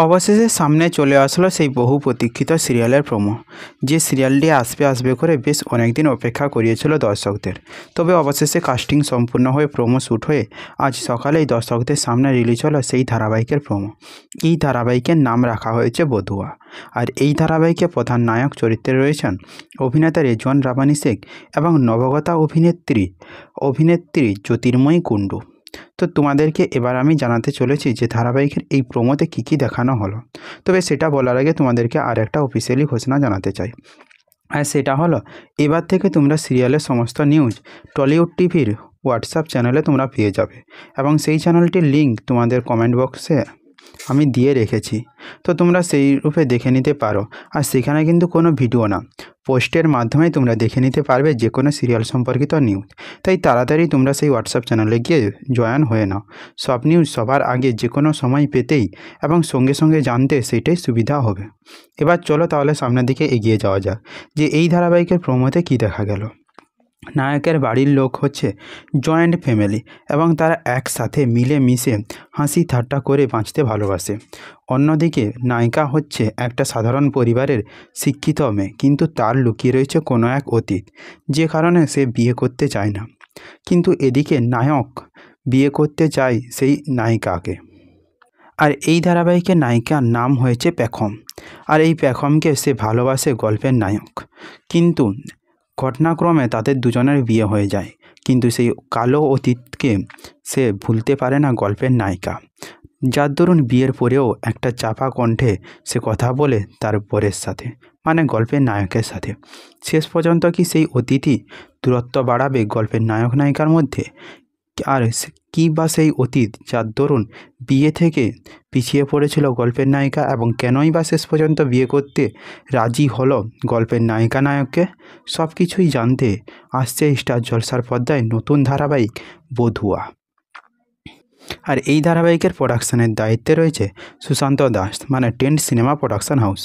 অবশেষে সামনে চলে আসলো সেই বহু প্রতীক্ষিত সিরিয়ালের প্রোমো। যে সিরিয়ালটি আসবে করে বেশ অনেকদিন অপেক্ষা করিয়েছিল দর্শকদের। তবে অবশেষে কাস্টিং সম্পূর্ণ হয়ে প্রোমো শ্যুট হয়ে আজ সকালেই দর্শকদের সামনে রিলিজ হলো সেই ধারাবাহিকের প্রোমো। এই ধারাবাহিকের নাম রাখা হয়েছে বধুয়া। আর এই ধারাবাহিকে প্রধান নায়ক চরিত্রে রয়েছেন অভিনেতা রেজওয়ান রাব্বানী শেখ এবং নবাগতা অভিনেত্রী জ্যোতির্ময়ী কুণ্ডু। তো তোমাদেরকে এবার আমি জানাতে চলেছি যে ধারাবাহিকের এই প্রোমোতে কী কী দেখানো হলো। তবে সেটা বলার আগে তোমাদেরকে আর একটা অফিসিয়ালি ঘোষণা জানাতে চাই, আর সেটা হলো এবার থেকে তোমরা সিরিয়ালের সমস্ত নিউজ টলিউড টিভির হোয়াটসঅ্যাপ চ্যানেলে তোমরা পেয়ে যাবে, এবং সেই চ্যানেলটির লিঙ্ক তোমাদের কমেন্ট বক্সে আমি দিয়ে রেখেছি। তো তোমরা সেই রূপে দেখে নিতে পারো। আর সেখানে কিন্তু কোনো ভিডিও না, পোস্টের মাধ্যমে তোমরা দেখে নিতে পারবে যে কোনো সিরিয়াল সম্পর্কিত নিউজ। তাই তাড়াতাড়ি তোমরা সেই হোয়াটসঅ্যাপ চ্যানেলে গিয়ে জয়েন হয়ে নাও। সব নিউজ সবার আগে যে কোনো সময় পেতেই এবং সঙ্গে সঙ্গে জানতে সেইটাই সুবিধা হবে। এবার চলো তাহলে সামনের দিকে এগিয়ে যাওয়া যাক যে এই ধারাবাহিকের প্রোমোতে কী দেখা গেল। নায়কের বাড়ির লোক হচ্ছে জয়েন্ট ফ্যামিলি এবং তারা একসাথে মিলেমিশে হাসি ঠাট্টা করে বাঁচতে ভালোবাসে। অন্যদিকে নায়িকা হচ্ছে একটা সাধারণ পরিবারের শিক্ষিত মেয়ে, কিন্তু তার লুকিয়ে রয়েছে কোনো এক অতীত, যে কারণে সে বিয়ে করতে চায় না। কিন্তু এদিকে নায়ক বিয়ে করতে চায় সেই নায়িকাকে। আর এই ধারাবাহিকের নায়িকার নাম হয়েছে পেখম। আর এই পেখমকে সে ভালোবাসে গল্পের নায়ক, কিন্তু ঘটনাক্রমে তাদের দুজনের বিয়ে হয়ে যায়। কিন্তু সেই কালো অতীতকে সে ভুলতে পারে না গল্পের নায়িকা, যার দরুন বিয়ের পরেও একটা চাপা কণ্ঠে সে কথা বলে তার বরের সাথে, মানে গল্পের নায়কের সাথে। শেষ পর্যন্ত কি সেই অতীতই দূরত্ব বাড়াবে গল্পের নায়ক নায়িকার মধ্যে? আর কী বা সেই অতীত যার দরুন বিয়ে থেকে পিছিয়ে পড়েছিল গল্পের নায়িকা, এবং কেনই বা শেষ পর্যন্ত বিয়ে করতে রাজি হলো গল্পের নায়িকা নায়ককে? সব কিছুই জানতে আসছে স্টার জলসার পর্দায় নতুন ধারাবাহিক বধুয়া। আর এই ধারাবাহিকের প্রোডাকশনের দায়িত্বে রয়েছে সুশান্ত দাস, মানে টেন্ট সিনেমা প্রোডাকশন হাউস।